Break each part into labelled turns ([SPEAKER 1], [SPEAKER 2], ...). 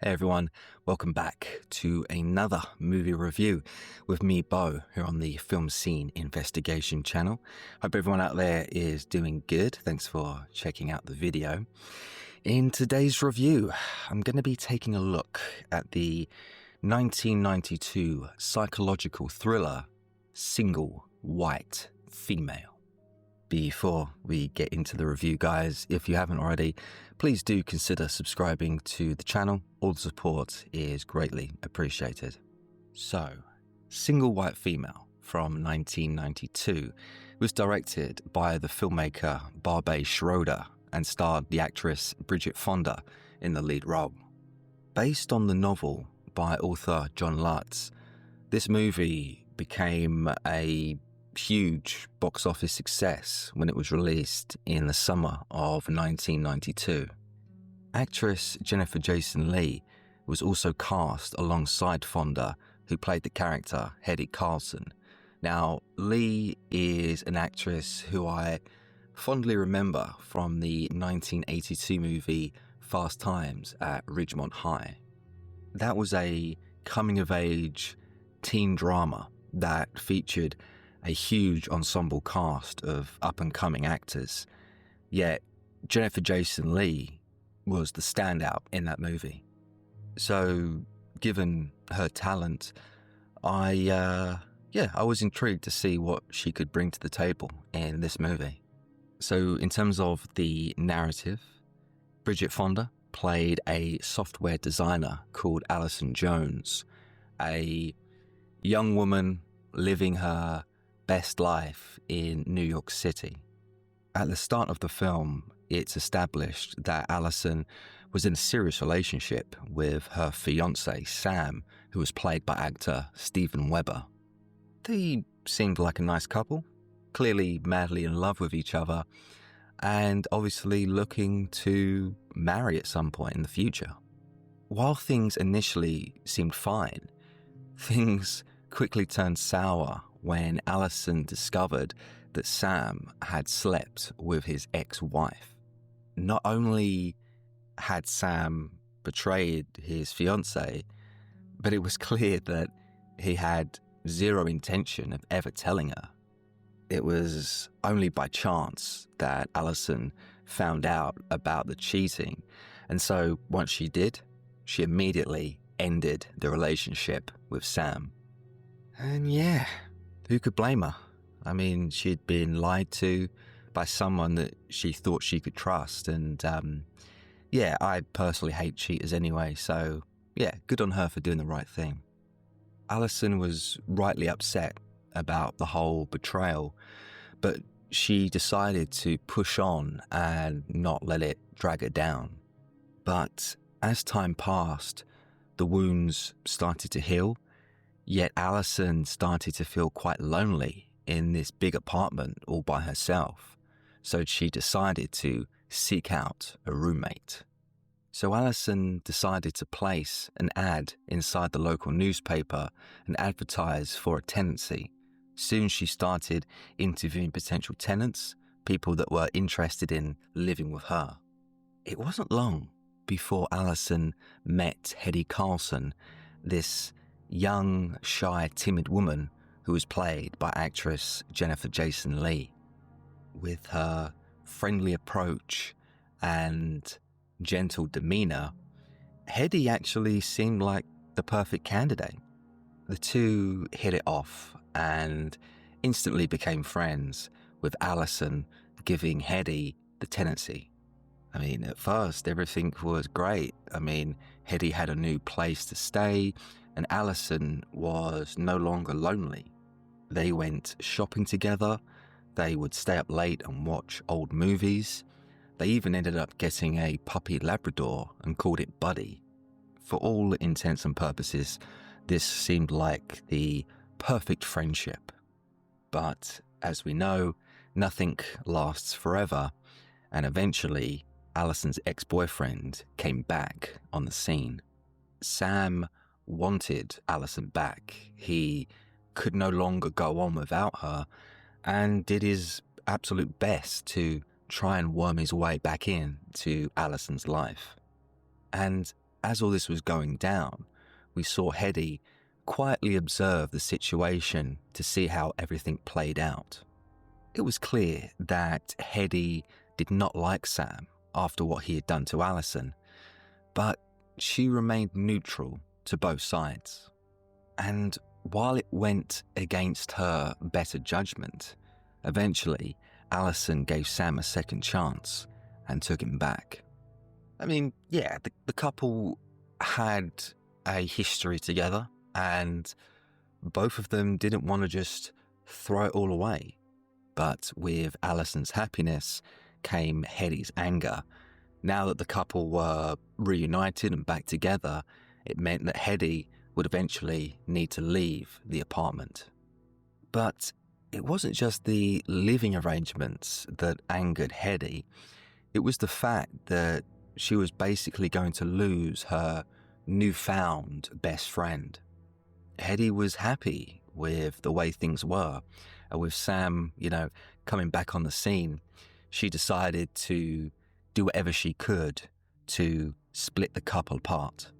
[SPEAKER 1] Hey everyone, welcome back to another movie review with me, Bo, here on the Film Scene Investigation channel. Hope everyone out there is doing good. Thanks for checking out the video. In today's review, I'm going to be taking a look at the 1992 psychological thriller, Single White Female. Before we get into the review, guys, if you haven't already, please do consider subscribing to the channel. All the support is greatly appreciated. So, Single White Female from 1992 was directed by the filmmaker Barbet Schroeder and starred the actress Bridget Fonda in the lead role. Based on the novel by author John Lutz, this movie became a huge box office success when it was released in the summer of 1992. Actress Jennifer Jason Leigh was also cast alongside Fonda, who played the character Hetty Carlson. Now, Leigh is an actress who I fondly remember from the 1982 movie Fast Times at Ridgemont High. That was a coming-of-age teen drama that featured a huge ensemble cast of up-and-coming actors, yet Jennifer Jason Leigh was the standout in that movie. So, given her talent, I was intrigued to see what she could bring to the table in this movie. So, in terms of the narrative, Bridget Fonda played a software designer called Allison Jones, a young woman living her best life in New York City. At the start of the film, it's established that Allison was in a serious relationship with her fiancé, Sam, who was played by actor Steven Weber. They seemed like a nice couple, clearly madly in love with each other, and obviously looking to marry at some point in the future. While things initially seemed fine, things quickly turned sour when Allison discovered that Sam had slept with his ex-wife. Not only had Sam betrayed his fiancée, but it was clear that he had zero intention of ever telling her. It was only by chance that Allison found out about the cheating, and so once she did, she immediately ended the relationship with Sam. And yeah, who could blame her? I mean, she'd been lied to by someone that she thought she could trust. And I personally hate cheaters anyway. So yeah, good on her for doing the right thing. Allison was rightly upset about the whole betrayal, but she decided to push on and not let it drag her down. But as time passed, the wounds started to heal. Yet Allison started to feel quite lonely in this big apartment all by herself, so she decided to seek out a roommate. So Allison decided to place an ad inside the local newspaper and advertise for a tenancy. Soon she started interviewing potential tenants, people that were interested in living with her. It wasn't long before Allison met Hetty Carlson, this young, shy, timid woman who was played by actress Jennifer Jason Leigh. With her friendly approach and gentle demeanor, Hetty actually seemed like the perfect candidate. The two hit it off and instantly became friends, with Allison giving Hetty the tenancy. I mean, at first, everything was great. I mean, Hetty had a new place to stay, and Allison was no longer lonely. They went shopping together, they would stay up late and watch old movies. They even ended up getting a puppy Labrador and called it Buddy. For all intents and purposes, this seemed like the perfect friendship. But as we know, nothing lasts forever, and eventually Allison's ex-boyfriend came back on the scene. Sam wanted Allison back. He could no longer go on without her and did his absolute best to try and worm his way back in to Allison's life. And as all this was going down, we saw Hedy quietly observe the situation to see how everything played out. It was clear that Hedy did not like Sam after what he had done to Alison, but she remained neutral to both sides. And while it went against her better judgment, eventually Alison gave Sam a second chance and took him back. I mean, yeah, the couple had a history together, and both of them didn't want to just throw it all away. But with Alison's happiness came Hedy's anger. Now that the couple were reunited and back together, it meant that Hedy would eventually need to leave the apartment. But it wasn't just the living arrangements that angered Hedy. It was the fact that she was basically going to lose her newfound best friend. Hedy was happy with the way things were. And with Sam, coming back on the scene, she decided to do whatever she could to split the couple apart.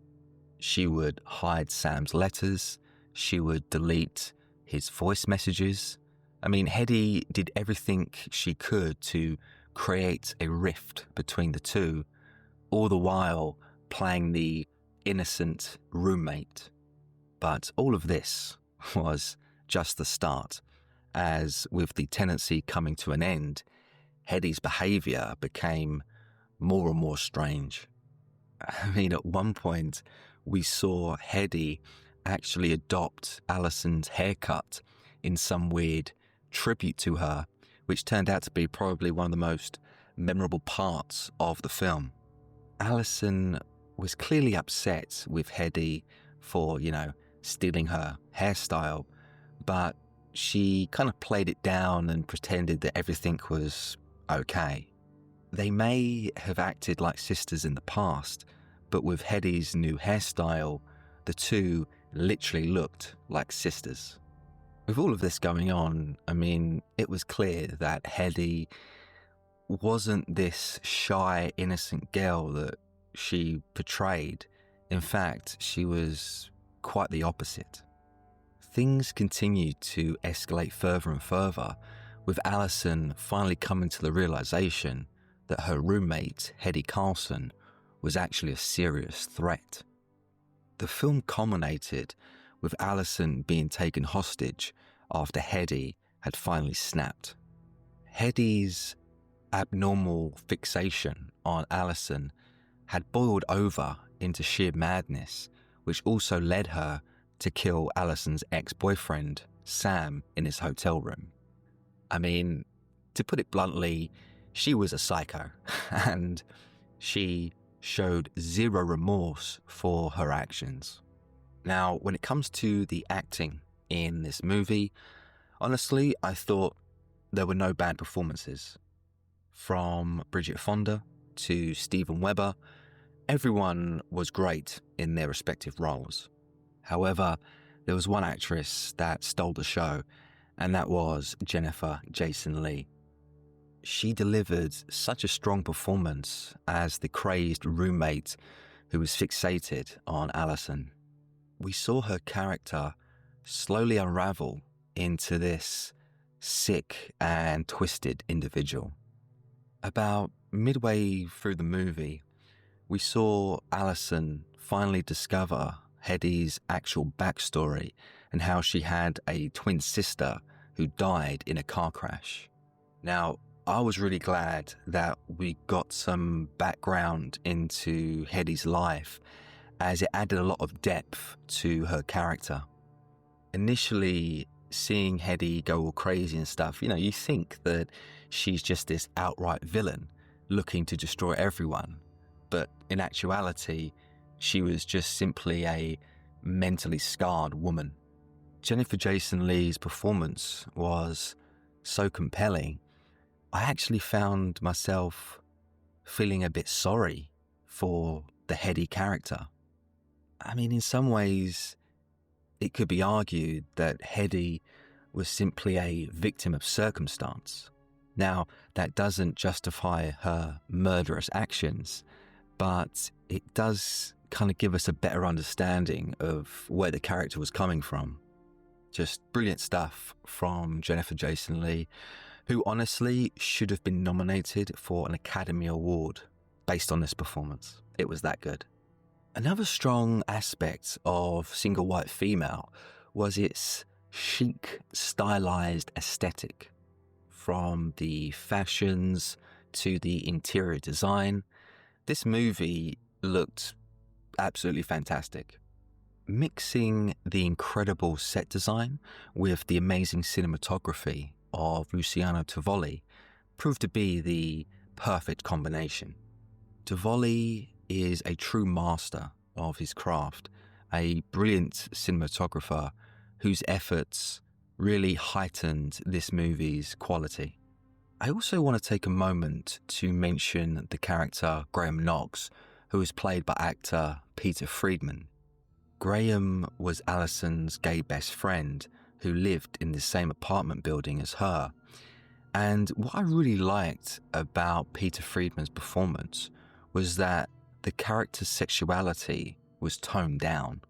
[SPEAKER 1] She would hide Sam's letters. She would delete his voice messages. I mean, Hedy did everything she could to create a rift between the two, all the while playing the innocent roommate. But all of this was just the start, as with the tenancy coming to an end, Hedy's behaviour became more and more strange. I mean, at one point, we saw Hedy actually adopt Alison's haircut in some weird tribute to her, which turned out to be probably one of the most memorable parts of the film. Alison was clearly upset with Hedy for, stealing her hairstyle, but she kind of played it down and pretended that everything was okay. They may have acted like sisters in the past, but with Hedy's new hairstyle, the two literally looked like sisters. With all of this going on, I mean, it was clear that Hedy wasn't this shy, innocent girl that she portrayed. In fact, she was quite the opposite. Things continued to escalate further and further, with Alison finally coming to the realization that her roommate, Hedy Carlson, was actually a serious threat. The film culminated with Alison being taken hostage after Hedy had finally snapped. Hedy's abnormal fixation on Alison had boiled over into sheer madness, which also led her to kill Alison's ex-boyfriend, Sam, in his hotel room. I mean, to put it bluntly, she was a psycho, and she showed zero remorse for her actions. Now, when it comes to the acting in this movie, honestly, I thought there were no bad performances. From Bridget Fonda to Steven Weber, everyone was great in their respective roles. However, there was one actress that stole the show, and that was Jennifer Jason Leigh. She delivered such a strong performance as the crazed roommate who was fixated on Alison. We saw her character slowly unravel into this sick and twisted individual. About midway through the movie, we saw Alison finally discover Hedy's actual backstory and how she had a twin sister who died in a car crash. Now, I was really glad that we got some background into Hedy's life, as it added a lot of depth to her character. Initially, seeing Hedy go all crazy and stuff, you think that she's just this outright villain looking to destroy everyone. But in actuality, she was just simply a mentally scarred woman. Jennifer Jason Leigh's performance was so compelling, I actually found myself feeling a bit sorry for the Hedy character. I mean, in some ways, it could be argued that Hedy was simply a victim of circumstance. Now, that doesn't justify her murderous actions, but it does kind of give us a better understanding of where the character was coming from. Just brilliant stuff from Jennifer Jason Leigh, who honestly should have been nominated for an Academy Award based on this performance. It was that good. Another strong aspect of Single White Female was its chic, stylized aesthetic. From the fashions to the interior design, this movie looked absolutely fantastic. Mixing the incredible set design with the amazing cinematography of Luciano Tovoli proved to be the perfect combination. Tovoli is a true master of his craft, a brilliant cinematographer whose efforts really heightened this movie's quality. I also want to take a moment to mention the character Graham Knox, who was played by actor Peter Friedman. Graham was Alison's gay best friend who lived in the same apartment building as her. And what I really liked about Peter Friedman's performance was that the character's sexuality was toned down.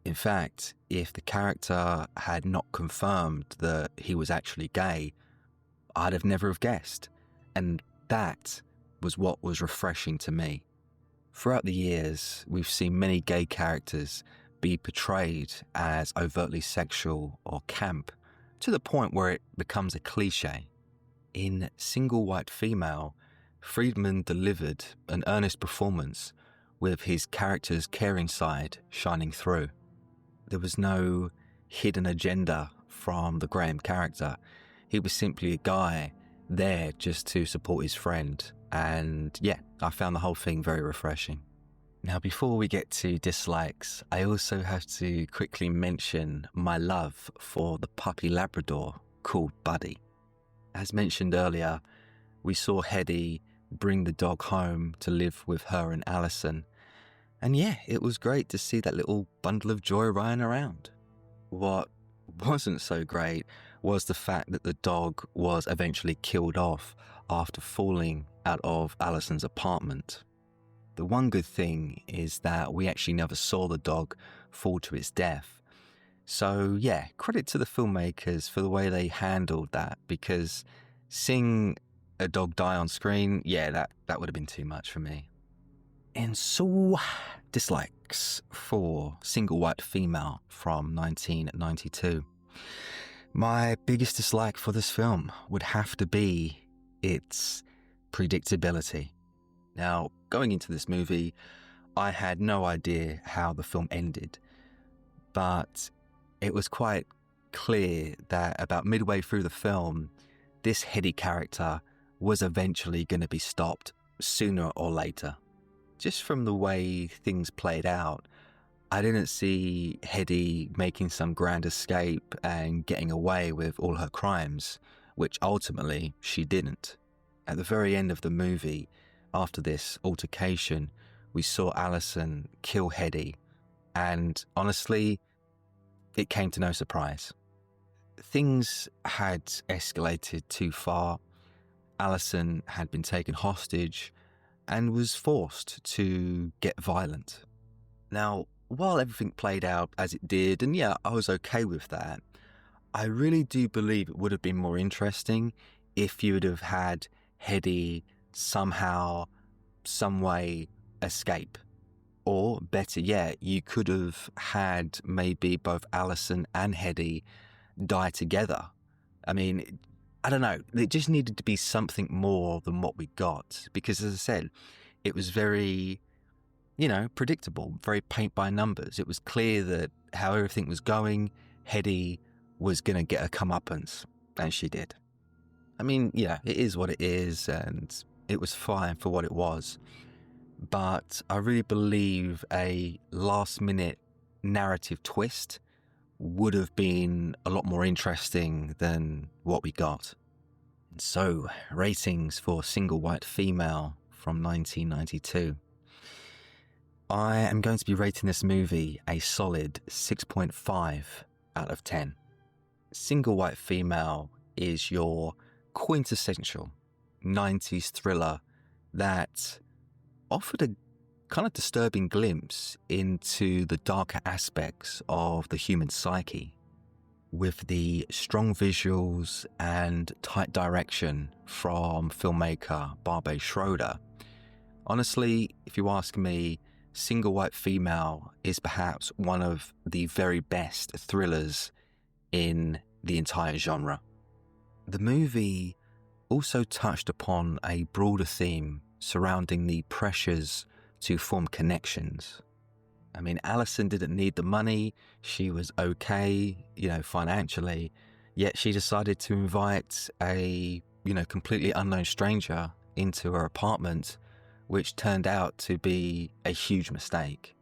[SPEAKER 1] In fact, if the character had not confirmed that he was actually gay, I'd have never have guessed. And that was what was refreshing to me. Throughout the years, we've seen many gay characters be portrayed as overtly sexual or camp, to the point where it becomes a cliche. In Single White Female, Friedman delivered an earnest performance with his character's caring side shining through. There was no hidden agenda from the Graham character. He was simply a guy there just to support his friend. And yeah, I found the whole thing very refreshing. Now, before we get to dislikes, I also have to quickly mention my love for the puppy Labrador called Buddy. As mentioned earlier, we saw Hedy bring the dog home to live with her and Alison. And yeah, it was great to see that little bundle of joy running around. What wasn't so great was the fact that the dog was eventually killed off after falling out of Alison's apartment. The one good thing is that we actually never saw the dog fall to its death. So yeah, credit to the filmmakers for the way they handled that, because seeing a dog die on screen, yeah, that would have been too much for me. And so, dislikes for Single White Female from 1992. My biggest dislike for this film would have to be its predictability. Now, going into this movie, I had no idea how the film ended, but it was quite clear that about midway through the film, this Hedy character was eventually going to be stopped sooner or later. Just from the way things played out, I didn't see Hedy making some grand escape and getting away with all her crimes, which ultimately she didn't. At the very end of the movie, after this altercation, we saw Alison kill Hedy, and honestly, it came to no surprise. Things had escalated too far. Alison had been taken hostage and was forced to get violent. Now, while everything played out as it did, and yeah, I was okay with that, I really do believe it would have been more interesting if you would have had Hedy somehow, some way escape. Or better yet, you could have had maybe both Alison and Hedy die together. I mean, I don't know, it just needed to be something more than what we got, because as I said, it was very, predictable, very paint by numbers. It was clear that how everything was going, Hedy was going to get a comeuppance, and she did. I mean, yeah, it is what it is, and it was fine for what it was. But I really believe a last-minute narrative twist would have been a lot more interesting than what we got. So, ratings for Single White Female from 1992. I am going to be rating this movie a solid 6.5 out of 10. Single White Female is your quintessential 90s thriller that offered a kind of disturbing glimpse into the darker aspects of the human psyche. With the strong visuals and tight direction from filmmaker Barbet Schroeder, honestly, if you ask me, Single White Female is perhaps one of the very best thrillers in the entire genre. The movie also touched upon a broader theme surrounding the pressures to form connections. I mean, Alison didn't need the money. She was okay, financially, yet she decided to invite a, completely unknown stranger into her apartment, which turned out to be a huge mistake.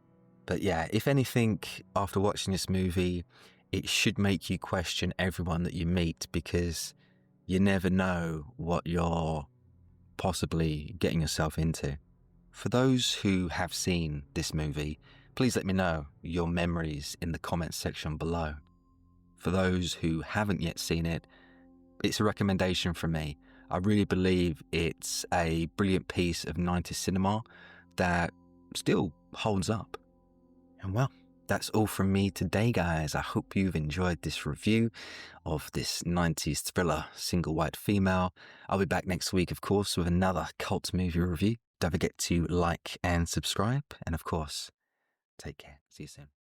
[SPEAKER 1] But yeah, if anything, after watching this movie, it should make you question everyone that you meet, because you never know what you're possibly getting yourself into. For those who have seen this movie, please let me know your memories in the comments section below. For those who haven't yet seen it, it's a recommendation from me. I really believe it's a brilliant piece of 90s cinema that still holds up. And well, that's all from me today, guys. I hope you've enjoyed this review of this 90s thriller, Single White Female. I'll be back next week, of course, with another cult movie review. Don't forget to like and subscribe. And of course, take care. See you soon.